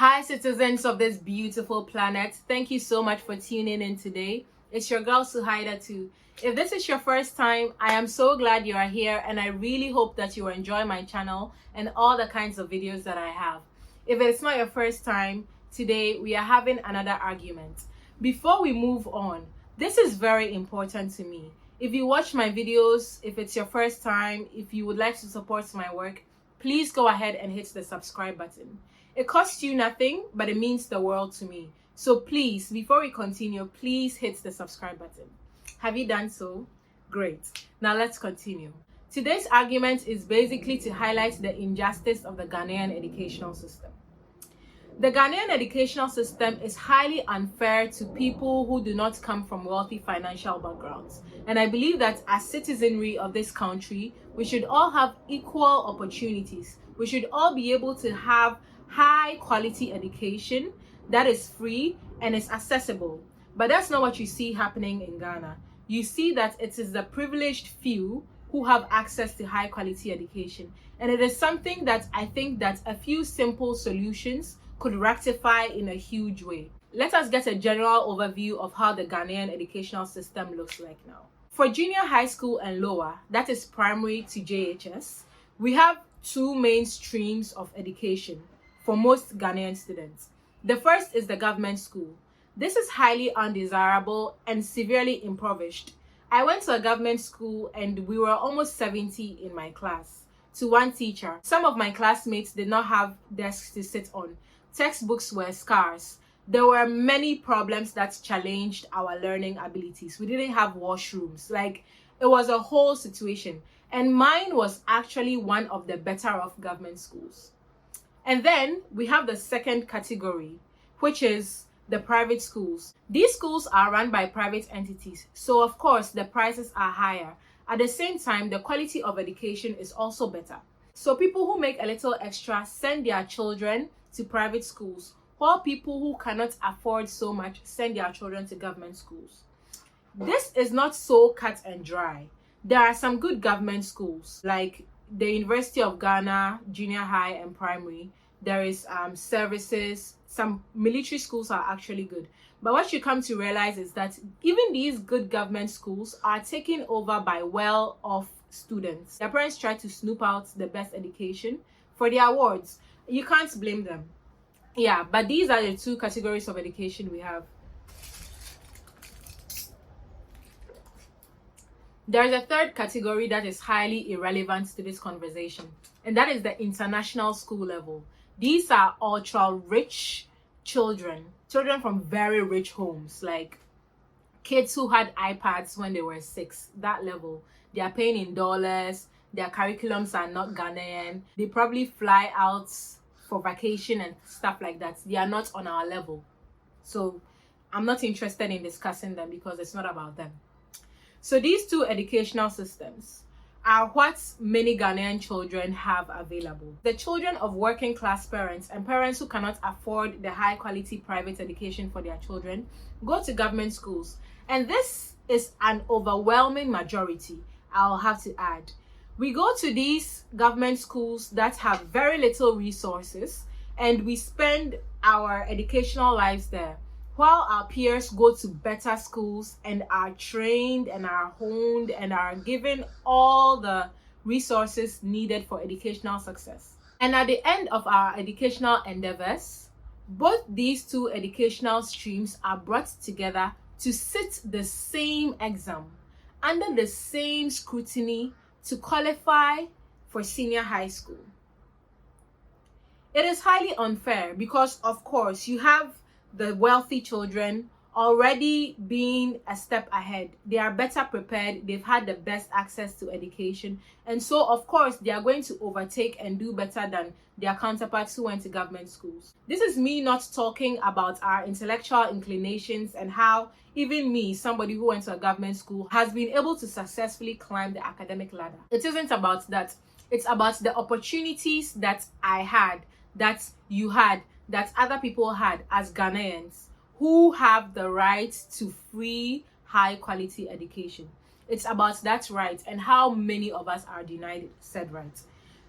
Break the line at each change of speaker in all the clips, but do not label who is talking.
Hi, citizens of this beautiful planet. Thank you so much for tuning in today. It's your girl Suhaida too. If this is your first time, I am so glad you are here, and I really hope that you enjoy my channel and all the kinds of videos that I have. If it's not your first time, today we are having another argument. Before we move on, this is very important to me. If you watch my videos, if it's your first time, if you would like to support my work, please go ahead and hit the subscribe button. It costs you nothing, but it means the world to me. So please, before we continue, please hit the subscribe button. Have you done so? Great. Now let's continue. Today's argument is basically to highlight the injustice of the Ghanaian educational system. The Ghanaian educational system is highly unfair to people who do not come from wealthy financial backgrounds. And I believe that as citizenry of this country, we should all have equal opportunities. We should all be able to have high quality education that is free and is accessible. But that's not what you see happening in Ghana. You see that it is the privileged few who have access to high quality education. And it is something that I think that a few simple solutions could rectify in a huge way. Let us get a general overview of how the Ghanaian educational system looks like now. For junior high school and lower, that is primary to JHS, we have two main streams of education for most Ghanaian students. The first is the government school. This is highly undesirable and severely impoverished. I went to a government school and we were almost 70 in my class to one teacher. Some of my classmates did not have desks to sit on. Textbooks were scarce. There were many problems that challenged our learning abilities. We didn't have washrooms. It was a whole situation. And mine was actually one of the better off government schools. And then we have the second category, which is the private schools. These schools are run by private entities, so of course the prices are higher. At the same time, the quality of education is also better. So people who make a little extra send their children to private schools, while people who cannot afford so much send their children to government schools. This is not so cut and dry. There are some good government schools, like the University of Ghana, junior high and primary. There is services. Some military schools are actually good. But what you come to realize is that even these good government schools are taken over by well-off students. Their parents try to snoop out the best education for their awards. You can't blame them. Yeah, but these are the two categories of education we have. There is a third category that is highly irrelevant to this conversation, and that is the international school level. These are ultra-rich children from very rich homes, like kids who had iPads when they were 6, that level. They are paying in dollars, their curriculums are not Ghanaian, they probably fly out for vacation and stuff like that. They are not on our level. So I'm not interested in discussing them because it's not about them. So these two educational systems are what many Ghanaian children have available. The children of working class parents and parents who cannot afford the high quality private education for their children go to government schools. And this is an overwhelming majority, I'll have to add. We go to these government schools that have very little resources, and we spend our educational lives there, while our peers go to better schools and are trained and are honed and are given all the resources needed for educational success. And at the end of our educational endeavors, both these two educational streams are brought together to sit the same exam under the same scrutiny to qualify for senior high school. It is highly unfair because, of course, you have the wealthy children already being a step ahead. They are better prepared. They've had the best access to education. And so, of course, they are going to overtake and do better than their counterparts who went to government schools. This is me not talking about our intellectual inclinations and how even me, somebody who went to a government school, has been able to successfully climb the academic ladder. It isn't about that. It's about the opportunities that I had, that you had, that other people had as Ghanaians who have the right to free, high quality education. It's about that right and how many of us are denied said right.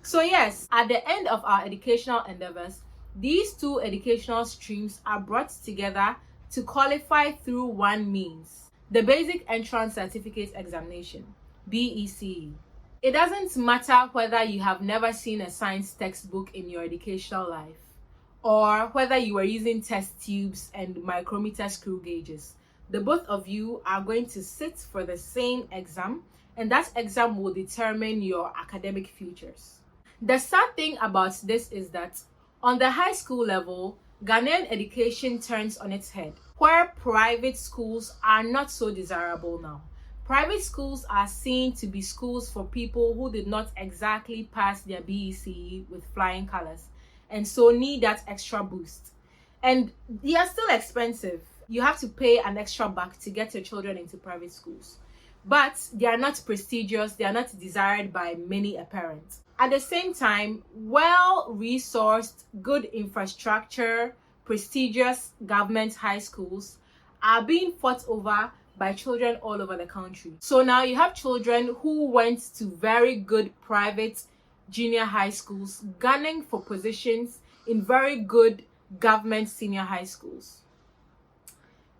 So yes, at the end of our educational endeavors, These two educational streams are brought together to qualify through one means: the Basic Entrance Certificate Examination, BECE. It doesn't matter whether you have never seen a science textbook in your educational life, or whether you are using test tubes and micrometer screw gauges. The both of you are going to sit for the same exam, and that exam will determine your academic futures. The sad thing about this is that on the high school level, Ghanaian education turns on its head, where private schools are not so desirable now. Private schools are seen to be schools for people who did not exactly pass their BECE with flying colors, and so need that extra boost. And they are still expensive. You have to pay an extra buck to get your children into private schools. But they are not prestigious, they are not desired by many parents. At the same time, well-resourced, good infrastructure, prestigious government high schools are being fought over by children all over the country. So now you have children who went to very good private junior high schools gunning for positions in very good government senior high schools.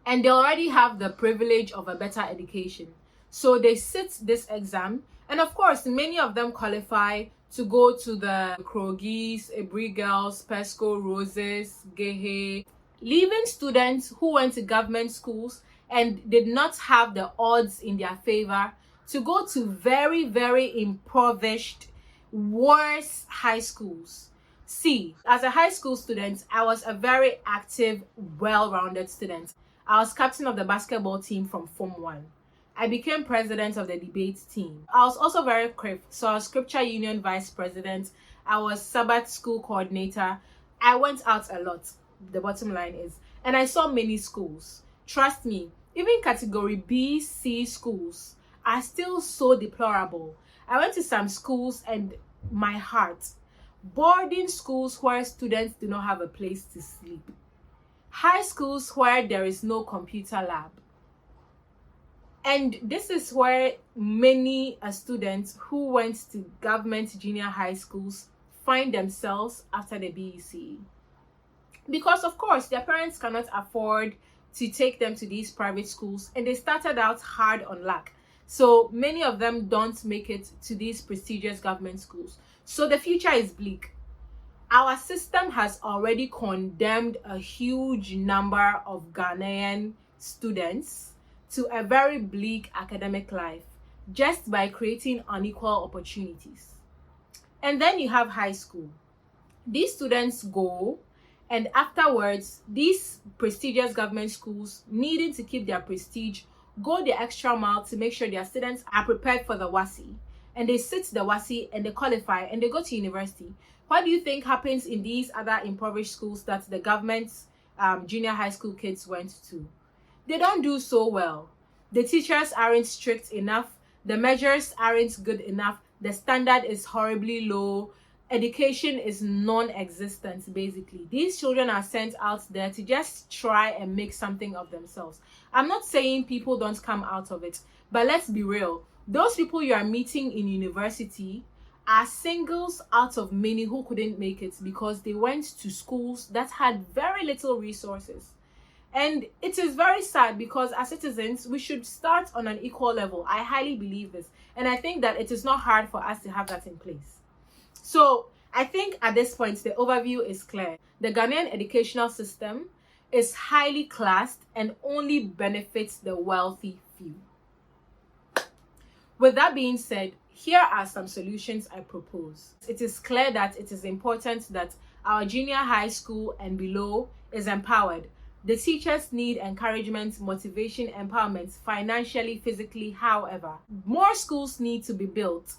And they already have the privilege of a better education. So they sit this exam, and of course, many of them qualify to go to the Krogis, Ebri Girls, Pesco, Roses, Gehe. Leaving students who went to government schools and did not have the odds in their favor to go to very, very impoverished, worse high schools. See, as a high school student, I was a very active, well-rounded student. I was captain of the basketball team from Form 1. I became president of the debate team. I was also very quick, so I was scripture union vice president. I was Sabbath school coordinator. I went out a lot, the bottom line is. And I saw many schools. Trust me, even category B, C schools are still so deplorable. I went to some schools and my heart. Boarding schools where students do not have a place to sleep. High schools where there is no computer lab. And this is where many students who went to government junior high schools find themselves after the BECE. Because of course, their parents cannot afford to take them to these private schools, and they started out hard on luck. So many of them don't make it to these prestigious government schools. So the future is bleak. Our system has already condemned a huge number of Ghanaian students to a very bleak academic life just by creating unequal opportunities. And then you have high school. These students go, and afterwards, these prestigious government schools, needing to keep their prestige, go the extra mile to make sure their students are prepared for the WASSCE. And they sit the WASSCE and they qualify and they go to university. What do you think happens in these other impoverished schools that the government's junior high school kids went to? They don't do so well. The teachers aren't strict enough. The measures aren't good enough. The standard is horribly low. Education is non-existent, basically. These children are sent out there to just try and make something of themselves. I'm not saying people don't come out of it, but let's be real. Those people you are meeting in university are singles out of many who couldn't make it because they went to schools that had very little resources. And it is very sad because as citizens, we should start on an equal level. I highly believe this. And I think that it is not hard for us to have that in place. So I think at this point, the overview is clear. The Ghanaian educational system is highly classed and only benefits the wealthy few. With that being said, here are some solutions I propose. It is clear that it is important that our junior high school and below is empowered. The teachers need encouragement, motivation, empowerment, financially, physically, however. More schools need to be built.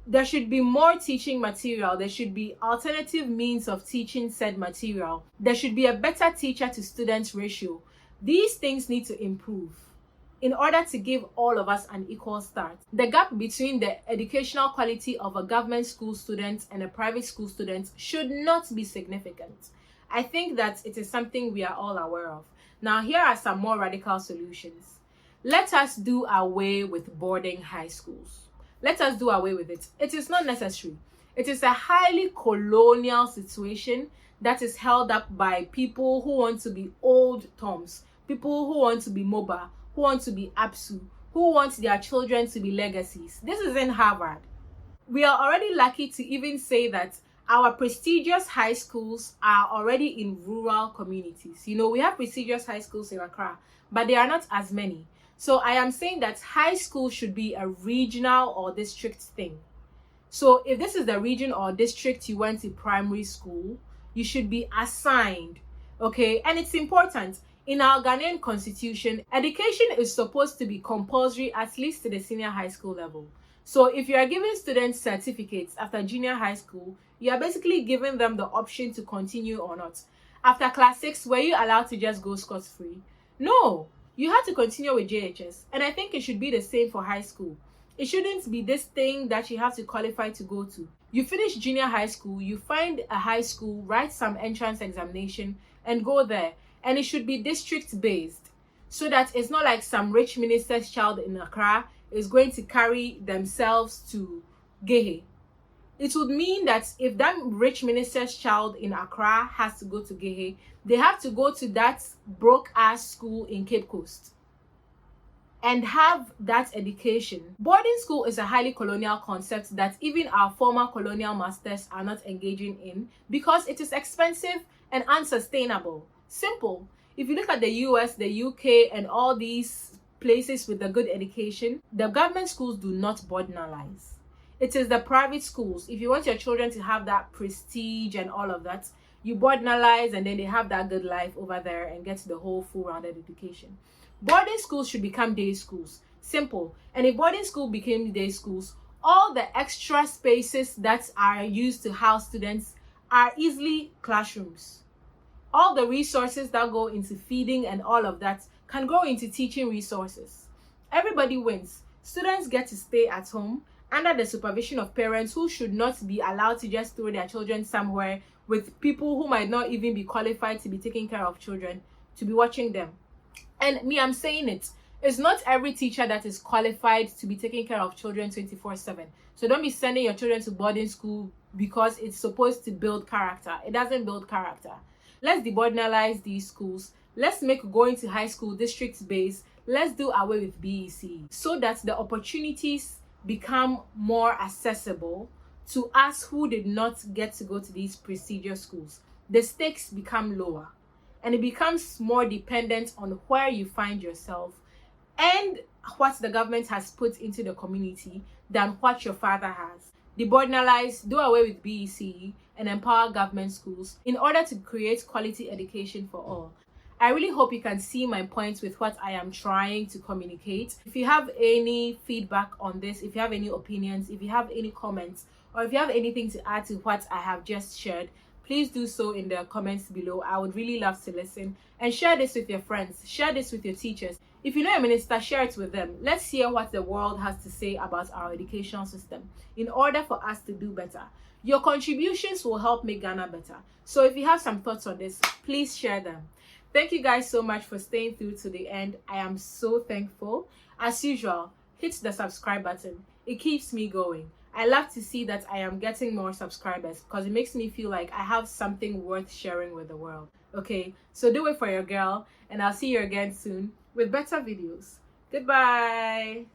There should be more teaching material. There should be alternative means of teaching said material. There should be a better teacher to student ratio. These things need to improve in order to give all of us an equal start. The gap between the educational quality of a government school student and a private school student should not be significant. I think that it is something we are all aware of. Now, here are some more radical solutions. Let us do away with boarding high schools. Let us do away with it. It is not necessary. It is a highly colonial situation that is held up by people who want to be old Toms, people who want to be MOBA, who want to be APSU, who want their children to be legacies. This is in Harvard. We are already lucky to even say that our prestigious high schools are already in rural communities. You know, we have prestigious high schools in Accra, but there are not as many. So I am saying that high school should be a regional or district thing. So if this is the region or district you went to primary school, you should be assigned, okay? And it's important. In our Ghanaian constitution, education is supposed to be compulsory at least to the senior high school level. So if you are giving students certificates after junior high school, you are basically giving them the option to continue or not. After class 6, were you allowed to just go scot-free? No, you had to continue with JHS. And I think it should be the same for high school. It shouldn't be this thing that you have to qualify to go to. You finish junior high school, you find a high school, write some entrance examination, and go there. And it should be district-based, so that it's not like some rich minister's child in Accra is going to carry themselves to Gehe. It would mean that if that rich minister's child in Accra has to go to Gehe, they have to go to that broke-ass school in Cape Coast and have that education. Boarding school is a highly colonial concept that even our former colonial masters are not engaging in because it is expensive and unsustainable. Simple. If you look at the US, the UK, and all these places with a good education, the government schools do not boardinalize. It is the private schools. If you want your children to have that prestige and all of that, you boardinalize and then they have that good life over there and get the whole full-rounded education. Boarding schools should become day schools. Simple. And if boarding school became day schools, all the extra spaces that are used to house students are easily classrooms. All the resources that go into feeding and all of that can go into teaching resources. Everybody wins. Students get to stay at home under the supervision of parents who should not be allowed to just throw their children somewhere with people who might not even be qualified to be taking care of children, to be watching them. And me, I'm saying it. It's not every teacher that is qualified to be taking care of children 24/7. So don't be sending your children to boarding school because it's supposed to build character. It doesn't build character. Let's deboardinalize these schools. Let's make going to high school district-based. Let's do away with BEC so that the opportunities become more accessible to us who did not get to go to these prestigious schools. The stakes become lower and it becomes more dependent on where you find yourself and what the government has put into the community than what your father has. Deboardinalize, do away with BEC, and empower government schools in order to create quality education for all. I really hope you can see my points with what I am trying to communicate. If you have any feedback on this, if you have any opinions, if you have any comments, or if you have anything to add to what I have just shared, please do so in the comments below. I would really love to listen. And share this with your friends. Share this with your teachers. If you know a minister, share it with them. Let's hear what the world has to say about our educational system in order for us to do better. Your contributions will help make Ghana better. So if you have some thoughts on this, please share them. Thank you guys so much for staying through to the end. I am so thankful. As usual, hit the subscribe button. It keeps me going. I love to see that I am getting more subscribers because it makes me feel like I have something worth sharing with the world. Okay, so do it for your girl, and I'll see you again soon with better videos. Goodbye.